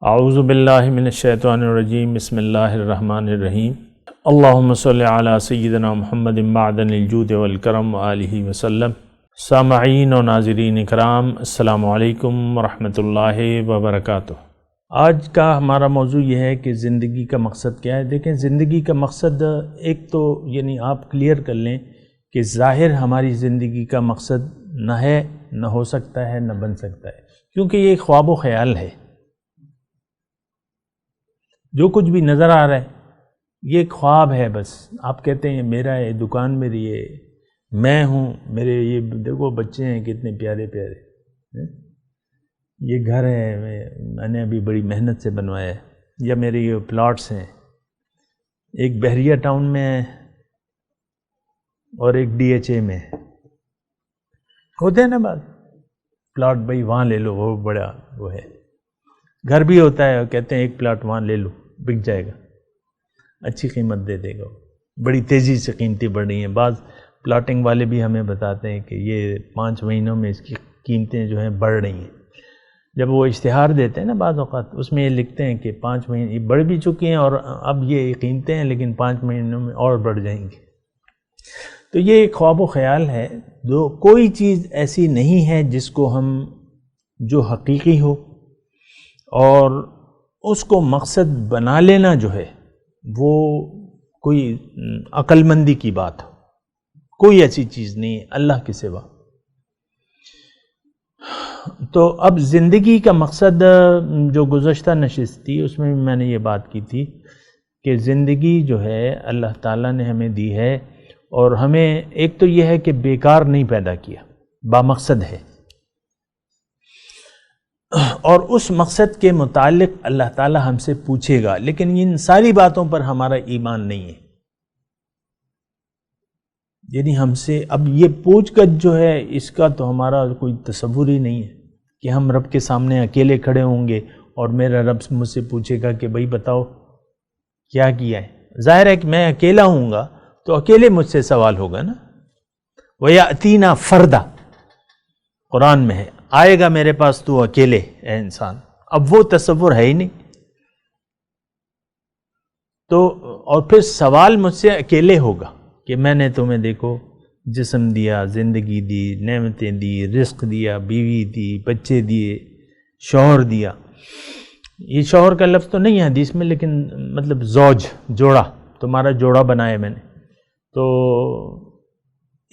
اعوذ باللہ من الشیطان الرجیم بسم اللہ الرحمن الرحیم اللہم صلی علی سیدنا محمد معدن الجود والکرم وآلہ وسلم۔ سامعین و ناظرین اکرام، السلام علیکم ورحمۃ اللہ وبرکاتہ۔ آج کا ہمارا موضوع یہ ہے کہ زندگی کا مقصد کیا ہے۔ دیکھیں، زندگی کا مقصد ایک تو آپ کلیئر کر لیں کہ ظاہر ہماری زندگی کا مقصد نہ ہے، نہ ہو سکتا ہے، نہ بن سکتا ہے، کیونکہ یہ ایک خواب و خیال ہے۔ جو کچھ بھی نظر آ رہا ہے یہ ایک خواب ہے، بس آپ کہتے ہیں میرا ہے، دکان میری ہے، میں ہوں، میرے یہ دیکھو بچے ہیں کتنے پیارے پیارے، یہ گھر ہے میں نے ابھی بڑی محنت سے بنوایا ہے، یا میرے یہ پلاٹس ہیں، ایک بحریہ ٹاؤن میں ہے اور ایک DHA میں ہے۔ ہوتے ہیں نا بات، پلاٹ بھائی وہاں لے لو، وہ بڑا وہ ہے۔ گھر بھی ہوتا ہے، کہتے ہیں ایک پلاٹ وہاں لے لو، بک جائے گا، اچھی قیمت دے دے گا، بڑی تیزی سے قیمتیں بڑھ رہی ہیں۔ بعض پلاٹنگ والے بھی ہمیں بتاتے ہیں کہ یہ 5 مہینوں میں اس کی قیمتیں جو ہیں بڑھ رہی ہیں۔ جب وہ اشتہار دیتے ہیں نا بعض اوقات، اس میں یہ لکھتے ہیں کہ 5 مہینے بڑھ بھی چکی ہیں اور اب یہ قیمتیں ہیں لیکن 5 مہینوں میں اور بڑھ جائیں گی۔ تو یہ ایک خواب و خیال ہے۔ کوئی چیز ایسی نہیں ہے جس کو جو حقیقی ہو، اور اس کو مقصد بنا لینا جو ہے وہ کوئی عقل مندی کی بات ہو۔ کوئی ایسی چیز نہیں ہے اللہ کے سوا۔ تو اب زندگی کا مقصد، جو گزشتہ نشست تھی اس میں میں نے یہ بات کی تھی کہ زندگی جو ہے اللہ تعالیٰ نے ہمیں دی ہے، اور ہمیں ایک تو یہ ہے کہ بیکار نہیں پیدا کیا، بامقصد ہے، اور اس مقصد کے متعلق اللہ تعالیٰ ہم سے پوچھے گا، لیکن ان ساری باتوں پر ہمارا ایمان نہیں ہے۔ یعنی ہم سے اب یہ پوچھ گچھ جو ہے اس کا تو ہمارا کوئی تصور ہی نہیں ہے کہ ہم رب کے سامنے اکیلے کھڑے ہوں گے اور میرا رب مجھ سے پوچھے گا کہ بھائی بتاؤ کیا کیا ہے۔ ظاہر ہے کہ میں اکیلا ہوں گا تو اکیلے مجھ سے سوال ہوگا نا۔ وَيَأْتِينَا فَرْدًا، قرآن میں ہے، آئے گا میرے پاس تو اکیلے اے انسان۔ اب وہ تصور ہے ہی نہیں، تو اور پھر سوال مجھ سے اکیلے ہوگا کہ میں نے تمہیں دیکھو جسم دیا، زندگی دی، نعمتیں دی، رزق دیا، بیوی دی، بچے دیے، شوہر دیا۔ یہ شوہر کا لفظ تو نہیں ہے حدیث میں، لیکن مطلب زوج، جوڑا، تمہارا جوڑا بنایا میں نے۔ تو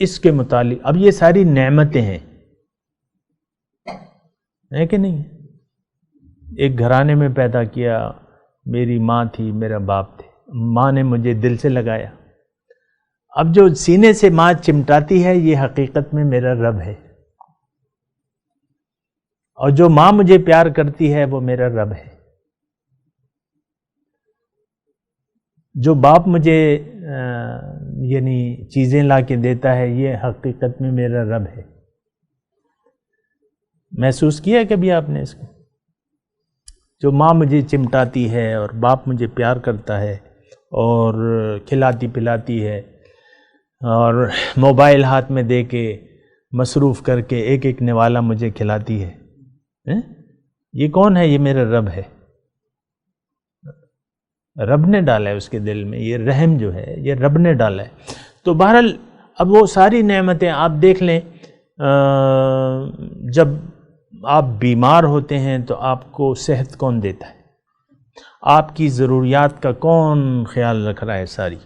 اس کے متعلق اب یہ ساری نعمتیں ہیں، ہے کہ نہیں؟ ایک گھرانے میں پیدا کیا، میری ماں تھی، میرا باپ تھے، ماں نے مجھے دل سے لگایا۔ اب جو سینے سے ماں چمٹاتی ہے یہ حقیقت میں میرا رب ہے، اور جو ماں مجھے پیار کرتی ہے وہ میرا رب ہے۔ جو باپ مجھے یعنی چیزیں لا کے دیتا ہے یہ حقیقت میں میرا رب ہے۔ محسوس کیا ہے کبھی آپ نے اس کو؟ جو ماں مجھے چمٹاتی ہے اور باپ مجھے پیار کرتا ہے اور کھلاتی پلاتی ہے، اور موبائل ہاتھ میں دے کے مصروف کر کے ایک ایک نوالا مجھے کھلاتی ہے، یہ کون ہے؟ یہ میرا رب ہے۔ رب نے ڈالا ہے اس کے دل میں، یہ رحم جو ہے یہ رب نے ڈالا ہے۔ تو بہرحال اب وہ ساری نعمتیں آپ دیکھ لیں، جب آپ بیمار ہوتے ہیں تو آپ کو صحت کون دیتا ہے؟ آپ کی ضروریات کا کون خیال رکھ رہا ہے؟ ساری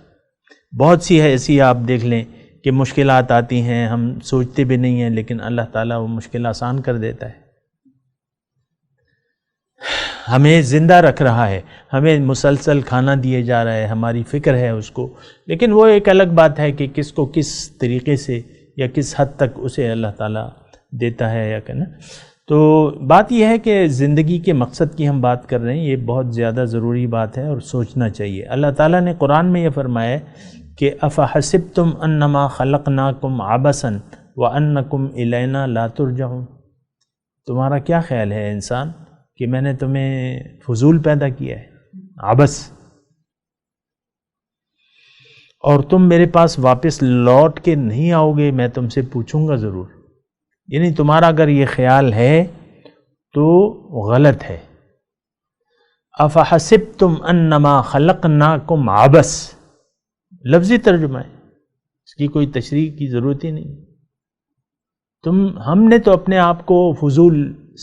بہت سی ہے ایسی، آپ دیکھ لیں کہ مشکلات آتی ہیں، ہم سوچتے بھی نہیں ہیں، لیکن اللہ تعالیٰ وہ مشکل آسان کر دیتا ہے۔ ہمیں زندہ رکھ رہا ہے، ہمیں مسلسل کھانا دیے جا رہا ہے، ہماری فکر ہے اس کو، لیکن وہ ایک الگ بات ہے کہ کس کو کس طریقے سے یا کس حد تک اسے اللہ تعالیٰ دیتا ہے یا کہ نا۔ تو بات یہ ہے کہ زندگی کے مقصد کی ہم بات کر رہے ہیں، یہ بہت زیادہ ضروری بات ہے اور سوچنا چاہیے۔ اللہ تعالیٰ نے قرآن میں یہ فرمایا ہے کہ افحسبتم انما خلقناکم عبثا وانکم الینا لا ترجعون، تمہارا کیا خیال ہے انسان کہ میں نے تمہیں فضول پیدا کیا ہے، عبث، اور تم میرے پاس واپس لوٹ کے نہیں آؤ گے، میں تم سے پوچھوں گا ضرور۔ یعنی تمہارا اگر یہ خیال ہے تو غلط ہے، افحسبتم انما خلقناکم عبث، لفظی ترجمہ ہے، اس کی کوئی تشریح کی ضرورت ہی نہیں۔ ہم نے تو اپنے آپ کو فضول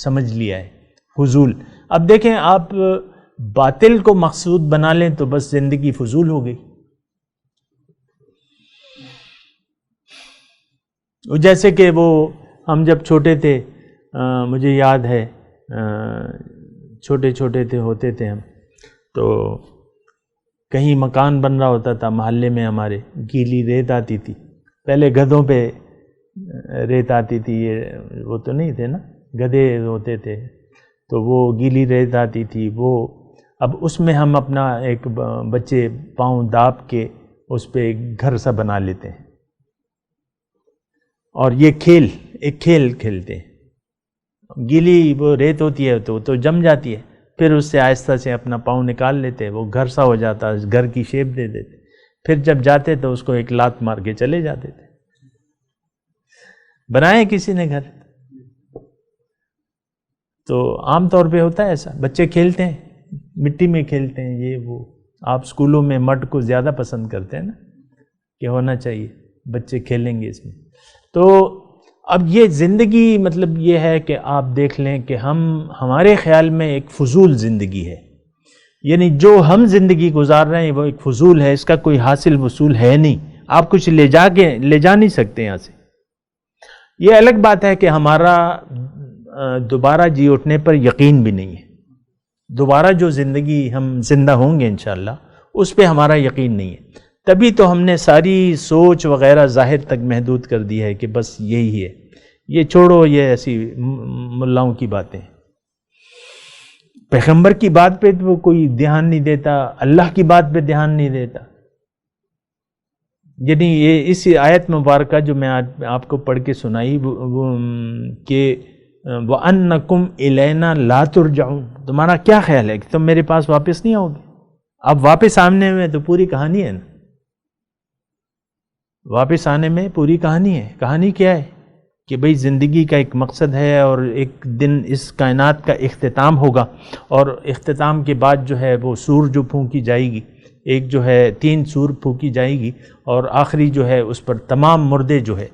سمجھ لیا ہے، فضول۔ اب دیکھیں، آپ باطل کو مقصود بنا لیں تو بس زندگی فضول ہو گئی۔ جیسے کہ وہ ہم جب چھوٹے تھے، مجھے یاد ہے چھوٹے چھوٹے ہوتے تھے ہم، تو کہیں مکان بن رہا ہوتا تھا محلے میں، ہمارے گیلی ریت آتی تھی، پہلے گدھوں پہ ریت آتی تھی، یہ وہ تو نہیں تھے نا، گدھے ہوتے تھے، تو وہ گیلی ریت آتی تھی، وہ اب اس میں ہم اپنا ایک بچے پاؤں داب کے اس پہ گھر سا بنا لیتے ہیں، اور یہ ایک کھیل کھیلتے ہیں۔ گیلی وہ ریت ہوتی ہے تو جم جاتی ہے، پھر اس سے آہستہ سے اپنا پاؤں نکال لیتے، وہ گھر سا ہو جاتا، گھر کی شیپ دے دیتے، پھر جب جاتے تو اس کو ایک لات مار کے چلے جاتے تھے۔ بنائے کسی نے گھر؟ تو عام طور پہ ہوتا ہے ایسا، بچے کھیلتے ہیں، مٹی میں کھیلتے ہیں، یہ وہ۔ آپ اسکولوں میں مڈ کو زیادہ پسند کرتے ہیں نا، کہ ہونا چاہیے، بچے کھیلیں گے اس میں۔ تو اب یہ زندگی مطلب یہ ہے کہ آپ دیکھ لیں کہ ہمارے خیال میں ایک فضول زندگی ہے، یعنی جو ہم زندگی گزار رہے ہیں وہ ایک فضول ہے، اس کا کوئی حاصل وصول ہے نہیں، آپ کچھ لے جا نہیں سکتے یہاں سے۔ یہ الگ بات ہے کہ ہمارا دوبارہ جی اٹھنے پر یقین بھی نہیں ہے، دوبارہ جو زندگی ہم زندہ ہوں گے انشاءاللہ اس پہ ہمارا یقین نہیں ہے، تبھی تو ہم نے ساری سوچ وغیرہ ظاہر تک محدود کر دی ہے کہ بس یہی ہے، یہ چھوڑو، یہ ایسی ملاؤں کی باتیں۔ پیغمبر کی بات پہ تو کوئی دھیان نہیں دیتا، اللہ کی بات پہ دھیان نہیں دیتا۔ یعنی یہ اس آیت مبارکہ جو میں آپ کو پڑھ کے سنائی کہ وَأَنَّكُمْ إِلَيْنَا لَا تُرْجَعُونَ، تمہارا کیا خیال ہے کہ تم میرے پاس واپس نہیں آؤ گے؟ اب واپس آنے میں تو پوری کہانی ہے نا، واپس آنے میں پوری کہانی ہے۔ کہانی کیا ہے کہ بھئی زندگی کا ایک مقصد ہے، اور ایک دن اس کائنات کا اختتام ہوگا، اور اختتام کے بعد جو ہے وہ سور جو پھونکی جائے گی، ایک جو ہے 3 سور پھونکی جائے گی، اور آخری جو ہے اس پر تمام مردے جو ہے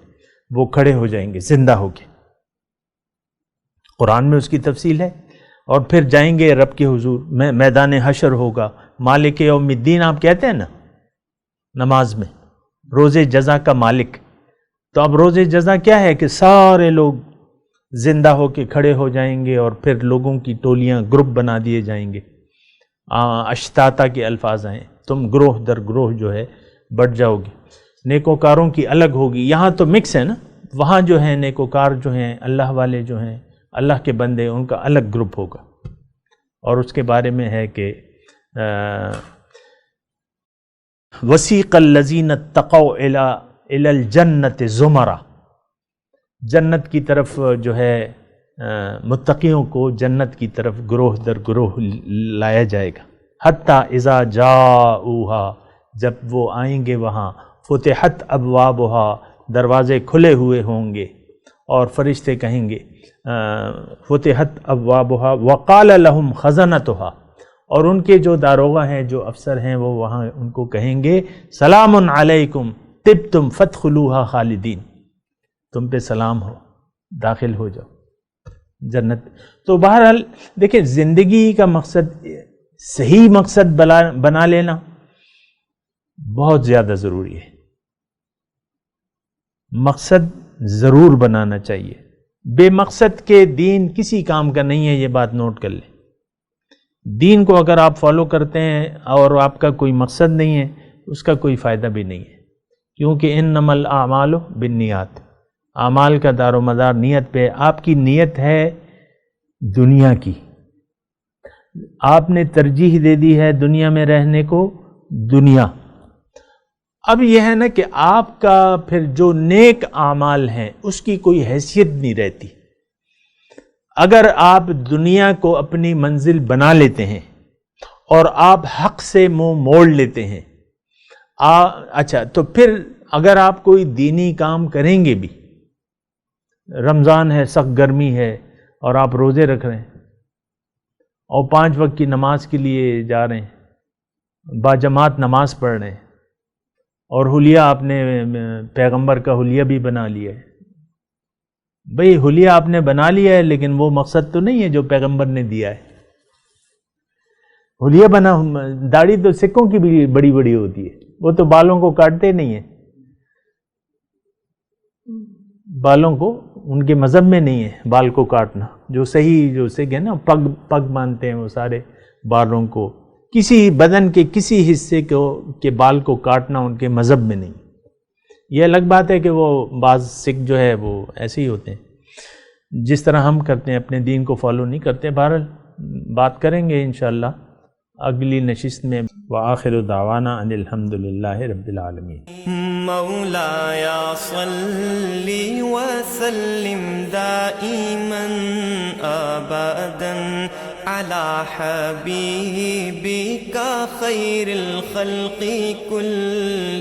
وہ کھڑے ہو جائیں گے زندہ ہو کے۔ قرآن میں اس کی تفصیل ہے، اور پھر جائیں گے رب کے حضور، میدان حشر ہوگا، مالک یوم الدین آپ کہتے ہیں نا نماز میں، روز جزا کا مالک۔ تو اب روز جزا کیا ہے کہ سارے لوگ زندہ ہو کے کھڑے ہو جائیں گے، اور پھر لوگوں کی ٹولیاں گروپ بنا دیے جائیں گے۔ اشتاتا کے الفاظ ہیں، تم گروہ در گروہ جو ہے بڑھ جاؤ گے، نیکوکاروں کی الگ ہوگی۔ یہاں تو مکس ہے نا، وہاں جو ہیں نیکوکار جو ہیں، اللہ والے جو ہیں، اللہ کے بندے، ان کا الگ گروپ ہوگا۔ اور اس کے بارے میں ہے کہ وسیق الذین اتقوا الی الجنۃ زمرا، جنت کی طرف جو ہے متقیوں کو جنت کی طرف گروہ در گروہ لایا جائے گا۔ حتی اذا جاؤہا، جب وہ آئیں گے وہاں، فتحت ابوابہا، دروازے کھلے ہوئے ہوں گے، اور فرشتے کہیں گے فتحت ابوابہا وقال لہم خزنتہا، اور ان کے جو داروغہ ہیں، جو افسر ہیں، وہ وہاں ان کو کہیں گے سلام علیکم طبتم فادخلوہا خالدین، تم پہ سلام ہو، داخل ہو جاؤ جنت۔ تو بہرحال دیکھیں، زندگی کا مقصد، صحیح مقصد بنا لینا بہت زیادہ ضروری ہے۔ مقصد ضرور بنانا چاہیے، بے مقصد کے دین کسی کام کا نہیں ہے، یہ بات نوٹ کر لیں۔ دین کو اگر آپ فالو کرتے ہیں اور آپ کا کوئی مقصد نہیں ہے، اس کا کوئی فائدہ بھی نہیں ہے، کیونکہ انما الاعمال بالنیات، اعمال کا دار و مدار نیت پہ۔ آپ کی نیت ہے دنیا کی، آپ نے ترجیح دے دی ہے دنیا میں رہنے کو، دنیا۔ اب یہ ہے نا کہ آپ کا پھر جو نیک اعمال ہیں اس کی کوئی حیثیت نہیں رہتی اگر آپ دنیا کو اپنی منزل بنا لیتے ہیں اور آپ حق سے منہ موڑ لیتے ہیں۔ اچھا، تو پھر اگر آپ کوئی دینی کام کریں گے بھی، رمضان ہے، سخت گرمی ہے، اور آپ روزے رکھ رہے ہیں، اور 5 وقت کی نماز کے لیے جا رہے ہیں، باجماعت نماز پڑھ رہے ہیں، اور حلیہ آپ نے پیغمبر کا حلیہ بھی بنا لیا ہے. بھئی حلیہ آپ نے بنا لیا ہے، لیکن وہ مقصد تو نہیں ہے جو پیغمبر نے دیا ہے. حلیہ بنا، داڑھی تو سکھوں کی بھی بڑی بڑی ہوتی ہے، وہ تو بالوں کو کاٹتے نہیں ہیں، بالوں کو ان کے مذہب میں نہیں ہے بال کو کاٹنا. جو صحیح جو سکھ ہے نا پگ مانتے ہیں وہ سارے بالوں کو، کسی بدن کے کسی حصے کے بال کو کاٹنا ان کے مذہب میں نہیں. یہ الگ بات ہے کہ وہ بعض سکھ جو ہے وہ ایسے ہی ہوتے ہیں، جس طرح ہم کرتے ہیں اپنے دین کو فالو نہیں کرتے. بہرحال بات کریں گے انشاءاللہ اگلی نشست میں. وآخر دعوانا ان الحمدللہ رب العالمین. مولایا صلی وسلم دائما ابدا على حبیبک خیر الخلق کل